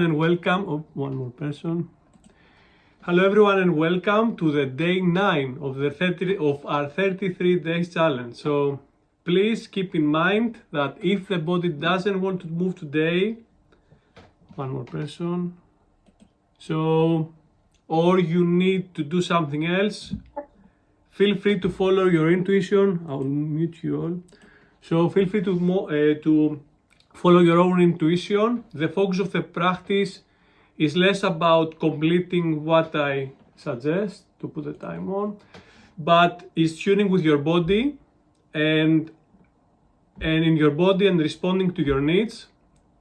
And welcome, one more person. Hello everyone and welcome to the day 9 of our 33 days challenge. So please keep in mind that if the body doesn't want to move today, one more person, or you need to do something else, feel free to follow your intuition. I'll mute you all. So feel free to follow your own intuition. The focus of the practice is less about completing what I suggest to put the time on, but is tuning with your body and in your body and responding to your needs.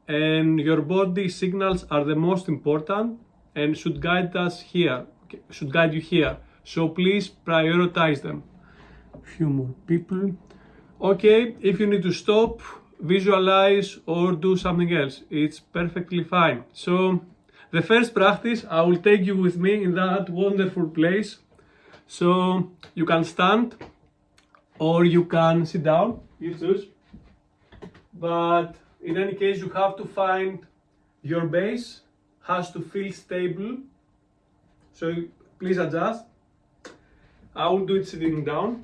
And your body signals are the most important and should guide you here. So please prioritize them. Few more people. Okay, if you need to stop, visualize or do something else, it's perfectly fine. So the first practice, I will take you with me in that wonderful place. So you can stand or you can sit down, you choose. But in any case, you have to find your base has to feel stable. So please adjust. I will do it sitting down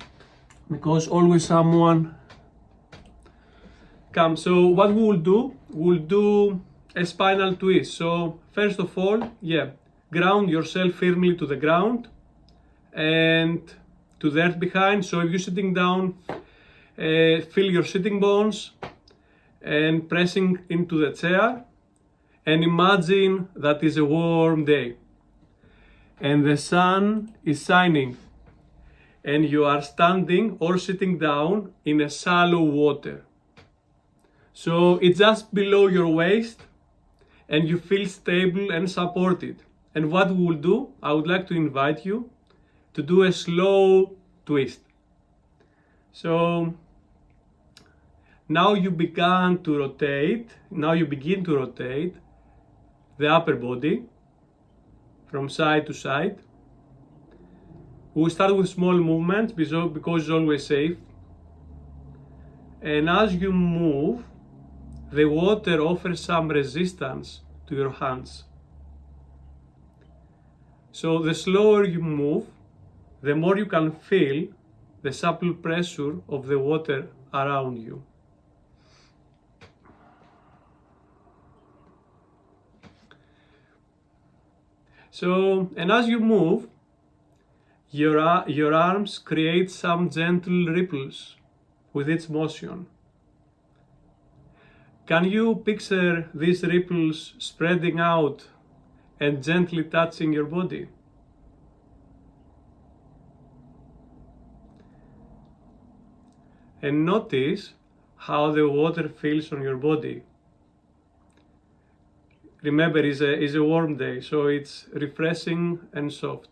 because always someone comes. So what we will do, we'll do a spinal twist. So first of all, ground yourself firmly to the ground and to the earth behind. So if you're sitting down, feel your sitting bones and pressing into the chair, and imagine that is a warm day and the sun is shining and you are standing or sitting down in a shallow water. So it's just below your waist and you feel stable and supported. And what we will do, I would like to invite you to do a slow twist. So now you begin to rotate the upper body from side to side. We'll start with small movements because it's always safe. And as you move, the water offers some resistance to your hands. So the slower you move, the more you can feel the supple pressure of the water around you. So, and as you move, your arms create some gentle ripples with its motion. Can you picture these ripples spreading out and gently touching your body? And notice how the water feels on your body. Remember, it's a warm day, so it's refreshing and soft.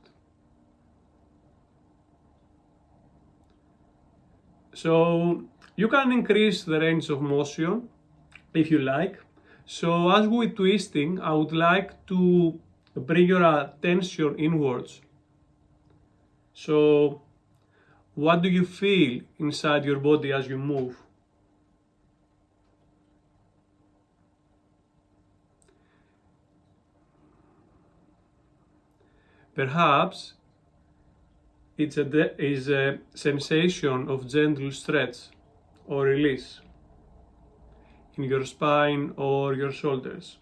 So you can increase the range of motion if you like. So as we're twisting, I would like to bring your attention inwards. So what do you feel inside your body as you move? Perhaps it's a sensation of gentle stretch or release in your spine or your shoulders.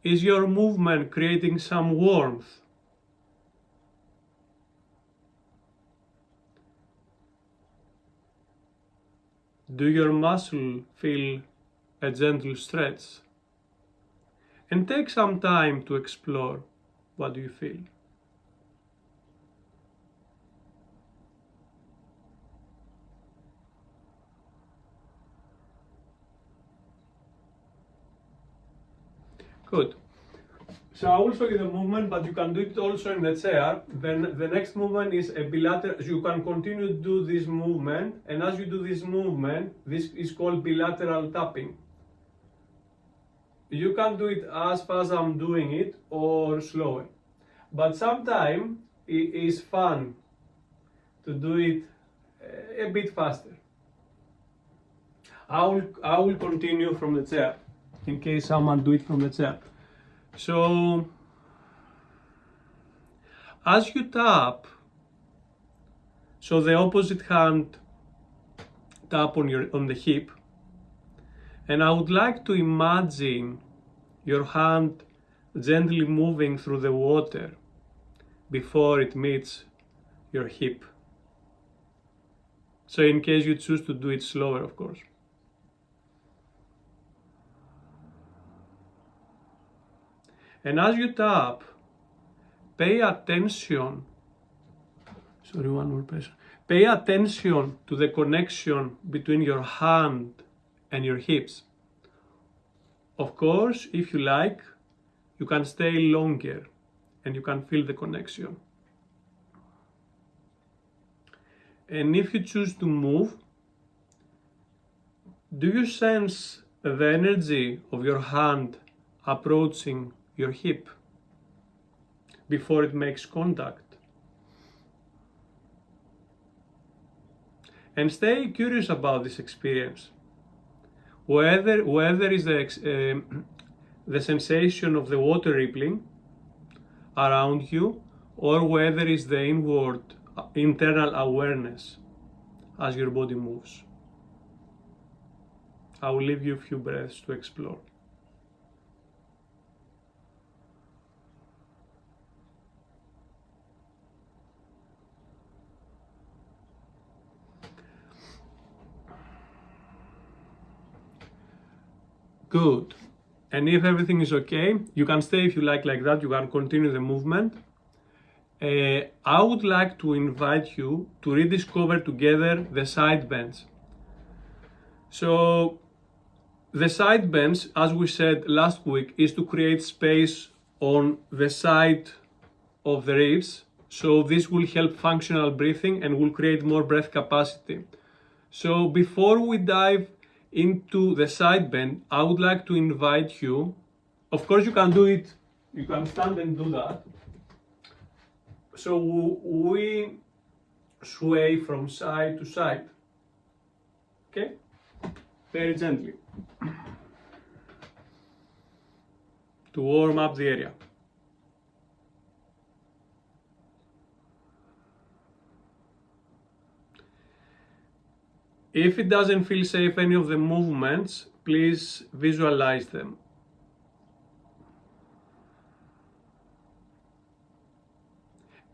Is your movement creating some warmth? Do your muscle feel a gentle stretch? And take some time to explore what do you feel. Good. So I will show you the movement, but you can do it also in the chair. Then the next movement is a bilateral. You can continue to do this movement, and as you do this movement, this is called bilateral tapping. You can do it as fast as I'm doing it or slower. But sometimes it is fun to do it a bit faster. I will continue from the chair in case someone do it from the chair. So as you tap, so the opposite hand tap on the hip, and I would like to imagine your hand gently moving through the water before it meets your hip. So in case you choose to do it slower, of course. And as you tap, pay attention, sorry, one more person. Pay attention to the connection between your hand and your hips. Of course, if you like, you can stay longer and you can feel the connection. And if you choose to move, do you sense the energy of your hand approaching your hip before it makes contact? And stay curious about this experience. Whether is the sensation of the water rippling around you, or whether is the inward internal awareness as your body moves. I will leave you a few breaths to explore. Good. And if everything is okay, you can stay if you like that, you can continue the movement. I would like to invite you to rediscover together the side bends. So the side bends, as we said last week, is to create space on the side of the ribs. So this will help functional breathing and will create more breath capacity. So before we dive into the side bend, I would like to invite you, of course you can do it, you can stand and do that. So we sway from side to side, okay? Very gently, to warm up the area. If it doesn't feel safe, any of the movements, please visualize them.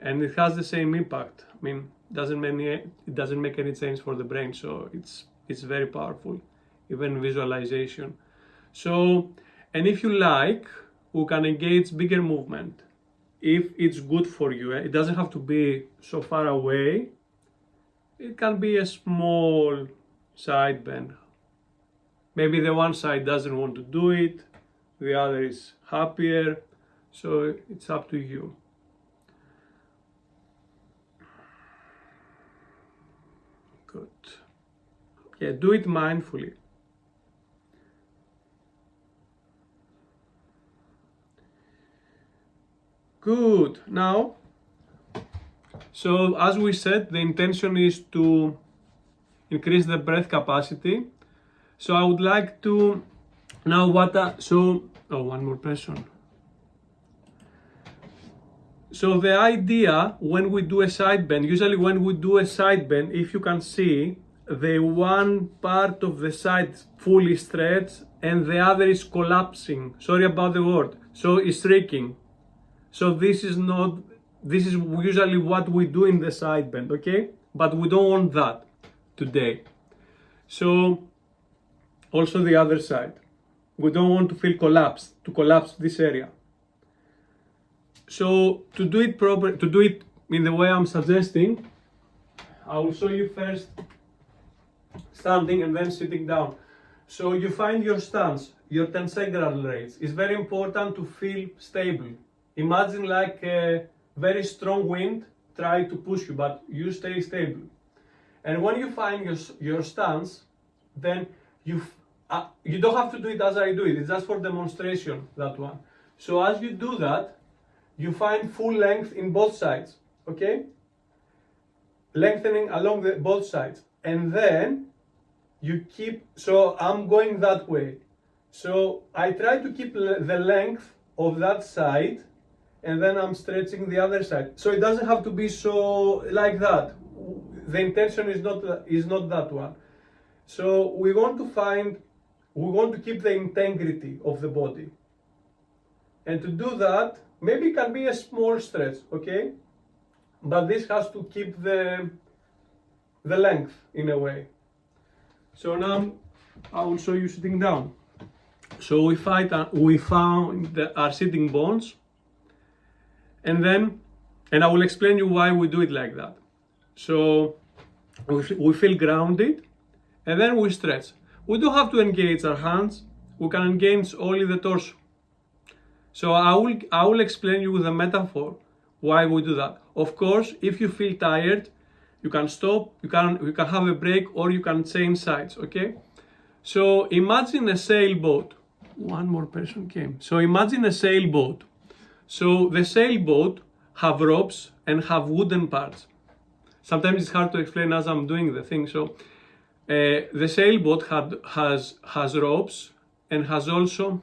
And it has the same impact. I mean, it doesn't make any change for the brain, so it's very powerful, even visualization. So, and if you like, we can engage bigger movement if it's good for you. It doesn't have to be so far away. It can be a small side bend. Maybe the one side doesn't want to do it, the other is happier, so it's up to you. Good. Yeah, do it mindfully. Good. Now, so as we said, the intention is to increase the breath capacity. So I would like to now one more person. So the idea when we do a side bend, usually when we do a side bend, if you can see, the one part of the side fully stretched and the other is collapsing. Sorry about the word. So it's shrinking. So this is usually what we do in the side bend, okay? But we don't want that today. So also the other side. We don't want to feel collapsed, to collapse this area. So to do it properly, to do it in the way I'm suggesting, I will show you first standing and then sitting down. So you find your stance, your tensegral rates. It's very important to feel stable. Imagine like a very strong wind try to push you, but you stay stable. And when you find your stance, then you don't have to do it as I do it. It's just for demonstration, that one. So as you do that, you find full length in both sides, okay? lengthening along both sides, and then you keep, so I'm going that way. So I try to keep the length of that side, and then I'm stretching the other side. So it doesn't have to be so like that. The intention is not that one. So we want to keep the integrity of the body. And to do that, maybe it can be a small stretch, okay? But this has to keep the length in a way. So now I will show you sitting down. So we found our sitting bones, and I will explain you why we do it like that. So we feel grounded, and then we stretch. We don't have to engage our hands. We can engage only the torso. So I will explain you with a metaphor why we do that. Of course, if you feel tired, you can stop, you can have a break, or you can change sides, okay? So imagine a sailboat. One more person came. So imagine a sailboat. So the sailboat have ropes and have wooden parts. Sometimes it's hard to explain as I'm doing the thing. So the sailboat has ropes and has also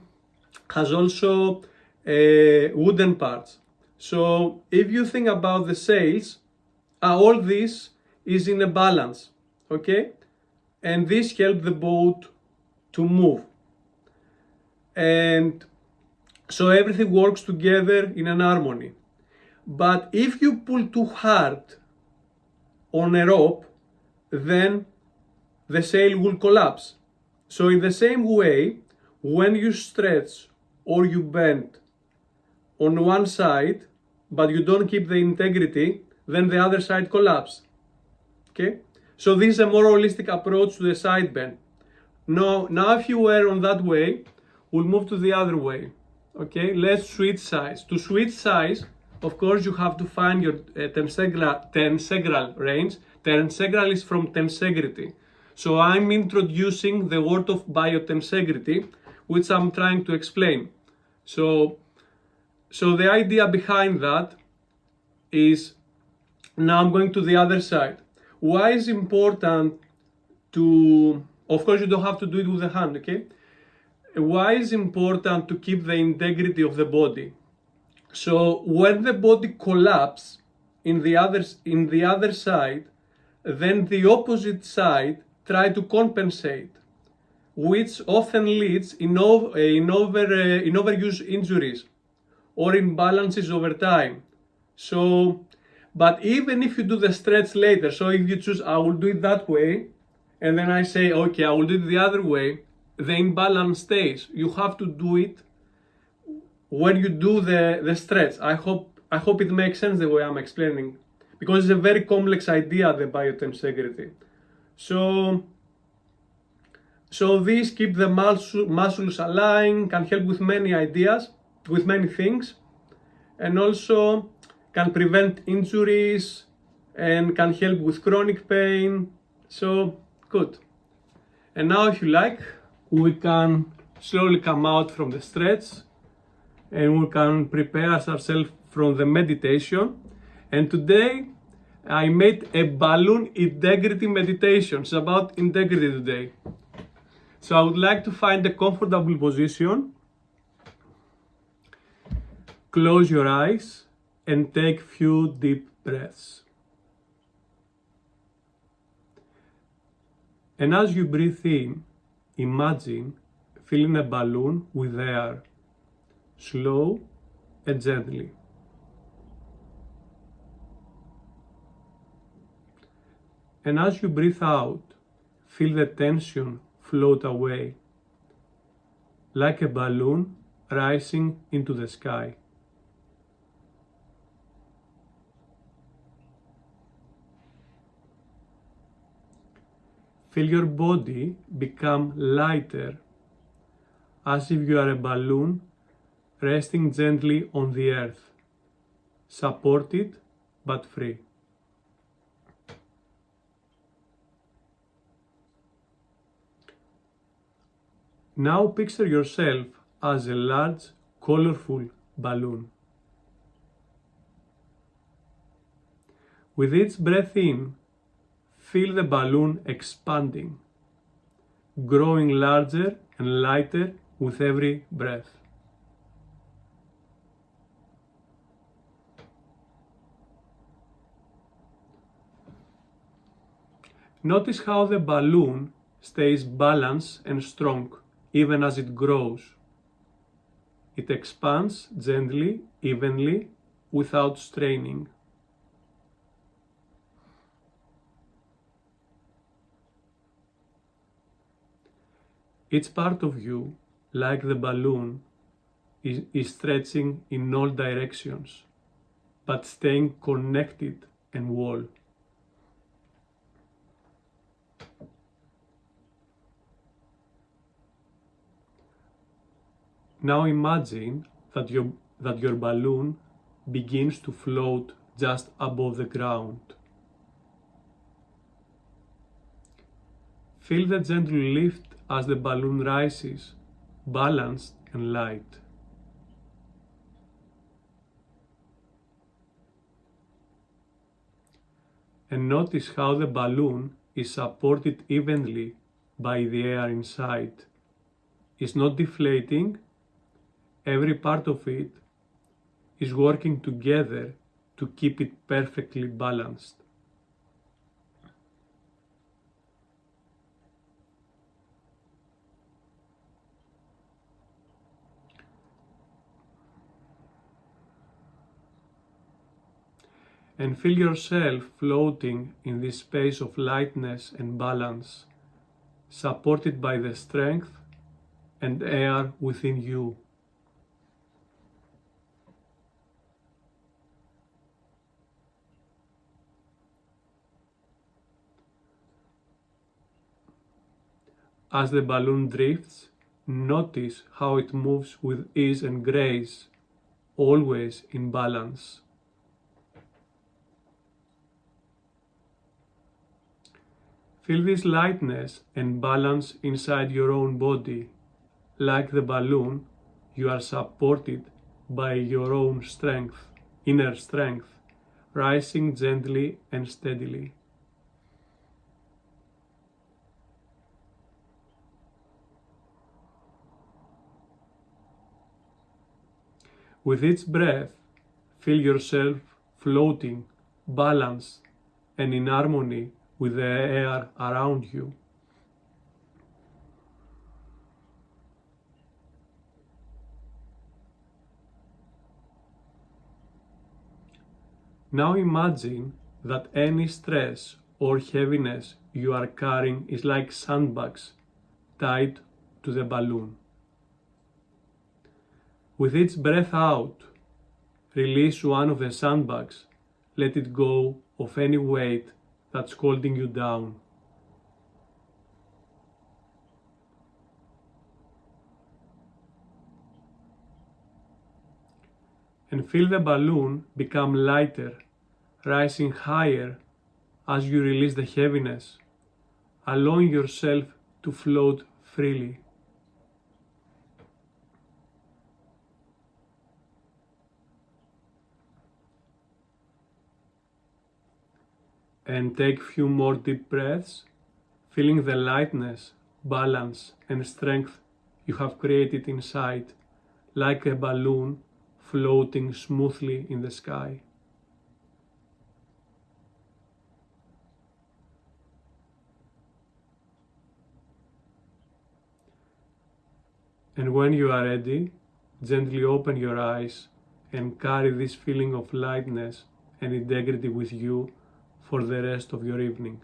wooden parts. So if you think about the sails, all this is in a balance, okay? And this helps the boat to move. And so everything works together in an harmony. But if you pull too hard on a rope, then the sail will collapse. So in the same way, when you stretch or you bend on one side, but you don't keep the integrity, then the other side collapses. Okay? So this is a more holistic approach to the side bend. Now if you were on that way, we'll move to the other way. Okay? Let's switch sides. To switch sides, of course, you have to find your tensegral range. Tensegral is from tensegrity. So I'm introducing the word of biotensegrity, which I'm trying to explain. So the idea behind that is, now I'm going to the other side. Why is important to, of course you don't have to do it with the hand, okay? Why is important to keep the integrity of the body? So when the body collapses in the other side, then the opposite side try to compensate, which often leads in overuse injuries or imbalances over time. So, but even if you do the stretch later, so if you choose, I will do it that way, and then I say, okay, I will do it the other way, the imbalance stays. You have to do it when you do the stretch. I hope it makes sense the way I'm explaining, because it's a very complex idea, the biotensegrity. So this keep the muscles aligned, can help with many ideas, with many things, and also can prevent injuries and can help with chronic pain. So good. And now, if you like, we can slowly come out from the stretch and we can prepare ourselves from the meditation. And today I made a balloon integrity meditation. It's about integrity today. So I would like to find a comfortable position. Close your eyes and take few deep breaths. And as you breathe in, imagine filling a balloon with air, slow and gently. And as you breathe out, feel the tension float away, like a balloon rising into the sky. Feel your body become lighter, as if you are a balloon resting gently on the earth, supported but free. Now picture yourself as a large, colorful balloon. With each breath in, Feel the balloon expanding, growing larger and lighter with every breath. Notice how the balloon stays balanced and strong even as it grows. It expands gently, evenly, without straining. Each part of you, like the balloon, is stretching in all directions, but staying connected and whole. Now imagine that your balloon begins to float just above the ground. Feel the gentle lift as the balloon rises, balanced and light. And notice how the balloon is supported evenly by the air inside. It's not deflating. Every part of it is working together to keep it perfectly balanced. And feel yourself floating in this space of lightness and balance, supported by the strength and air within you. As the balloon drifts, notice how it moves with ease and grace, always in balance. Feel this lightness and balance inside your own body. Like the balloon, you are supported by your own strength, inner strength, rising gently and steadily. With each breath, feel yourself floating, balanced, and in harmony with the air around you. Now imagine that any stress or heaviness you are carrying is like sandbags tied to the balloon. With each breath out, release one of the sandbags, let it go of any weight that's holding you down. And feel the balloon become lighter, rising higher as you release the heaviness, allowing yourself to float freely. And take few more deep breaths, feeling the lightness, balance and strength you have created inside, like a balloon floating smoothly in the sky. And when you are ready, gently open your eyes and carry this feeling of lightness and integrity with you for the rest of your evening.